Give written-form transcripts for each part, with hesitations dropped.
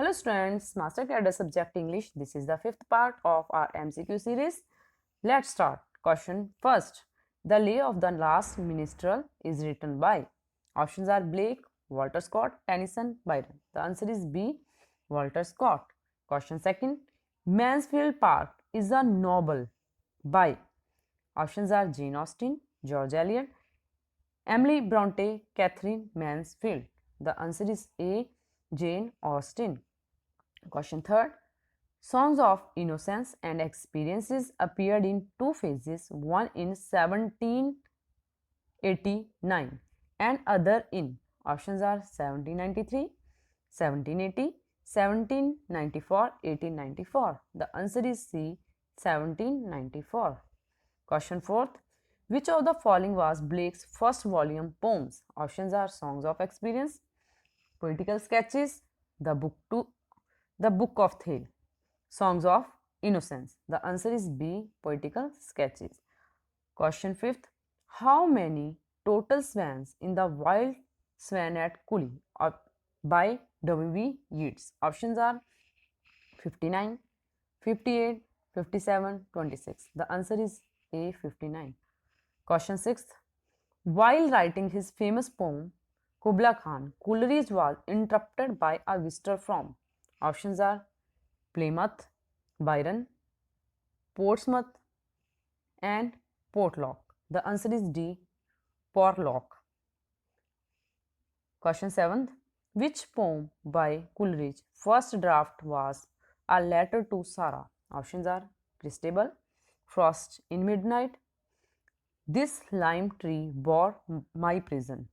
Hello students, Master Cadre Subject English. This is the fifth part of our MCQ series. Let's start. Question first. The Lay of the Last Minstrel is written by. Options are Blake, Walter Scott, Tennyson, Byron. The answer is B. Walter Scott. Question second. Mansfield Park is a novel by. Options are Jane Austen, George Eliot, Emily Bronte, Catherine Mansfield. The answer is A. Jane Austen. Question third. Songs of Innocence and Experiences appeared in two phases, one in 1789 and other in. Options are 1793, 1780, 1794, 1894. The answer is C. 1794. Question fourth. Which of the following was Blake's first volume poems? Options are Songs of Experience, Poetical Sketches, The Book of Thale, Songs of Innocence. The answer is B. Poetical Sketches. Question fifth. How many total swans in the Wild Swan at Cooley by W.B. Yeats? Options are 59, 58, 57, 26. The answer is A. 59. Question sixth. While writing his famous poem Kubla Khan, Coleridge was interrupted by a visitor from. Options are Plymouth, Byron, Portsmouth, and Portlock. The answer is D. Portlock. Question 7th. Which poem by Coleridge first draft was A Letter to Sarah? Options are Christabel, Frost in Midnight, This Lime Tree Bore My Prison.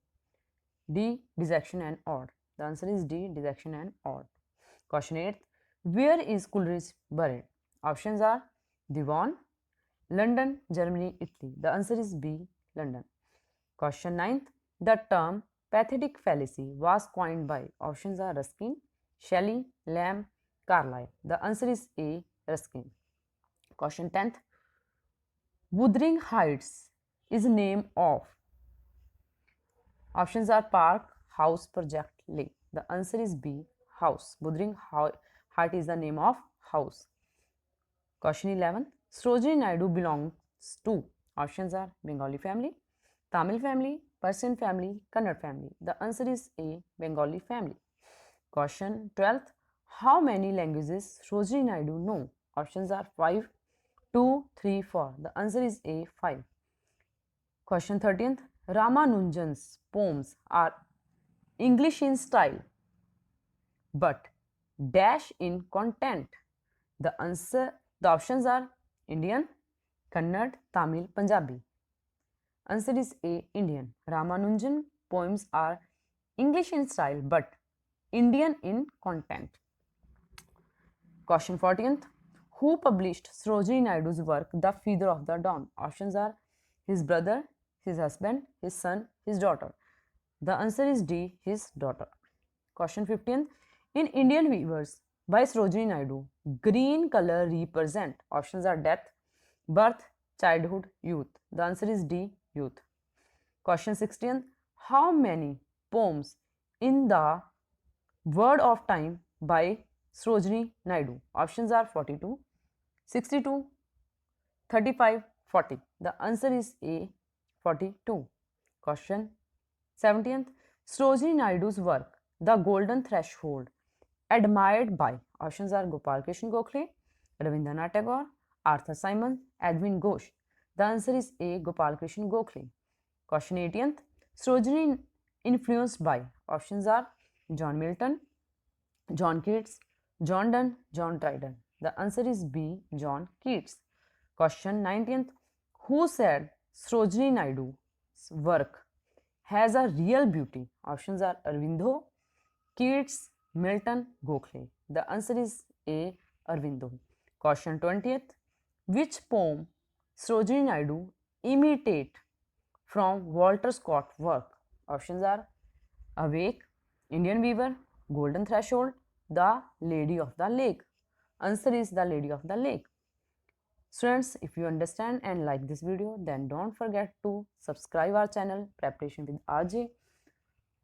D. Dissection and Ode. The answer is D. Dissection and Ode. Question 8. Where is Coleridge buried? Options are Devon, London, Germany, Italy. The answer is B. London. Question 9. The term pathetic fallacy was coined by. Options are Ruskin, Shelley, Lamb, Carlyle. The answer is A. Ruskin. Question 10th. Wuthering Heights is name of. Options are Park, House, Project, Lake. The answer is B. House. Wuthering Heights is the name of house. Question 11. Sarojini Naidu belongs to. Options are Bengali family, Tamil family, Persian family, Kannada family. The answer is A. Bengali family. Question 12th. How many languages Sarojini Naidu know? Options are 5, 2, 3, 4. The answer is A. 5. Question 13th. Ramanujan's poems are English in style but dash in content. The options are Indian, Kannada, Tamil, Punjabi. Answer is A. Indian. Ramanujan poems are English in style but Indian in content. Question 14th. Who published Sarojini Naidu's work The Feather of the Dawn? Options are his brother, his husband, his son, his daughter. The answer is D. His daughter. Question 15. In Indian Weavers by Sarojini Naidu, green color represent. Options are death, birth, childhood, youth. The answer is D. Youth. Question 16. How many poems in the Word of Time by Sarojini Naidu? Options are 42, 62, 35, 40. The answer is A. 42. Question 17th. Sarojini Naidu's work, The Golden Threshold, admired by. Options are Gopal Krishna Gokhale, Rabindranath Tagore, Arthur Symons, Edwin Ghosh. The answer is A. Gopal Krishna Gokhale. Question 18th. Sarojini influenced by. Options are John Milton, John Keats, John Donne, John Dryden. The answer is B. John Keats. Question 19th. Who said Sarojini Naidu's work has a real beauty? Options are Aurobindo, Keats, Milton, Gokhale. The answer is A. Aurobindo. Question 20th. Which poem Sarojini Naidu imitate from Walter Scott's work? Options are Awake, Indian Weaver, Golden Threshold, The Lady of the Lake. Answer is The Lady of the Lake. Students, if you understand and like this video, then don't forget to subscribe our channel Preparation with RJ.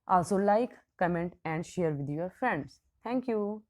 Also like, comment and share with your friends. Thank you.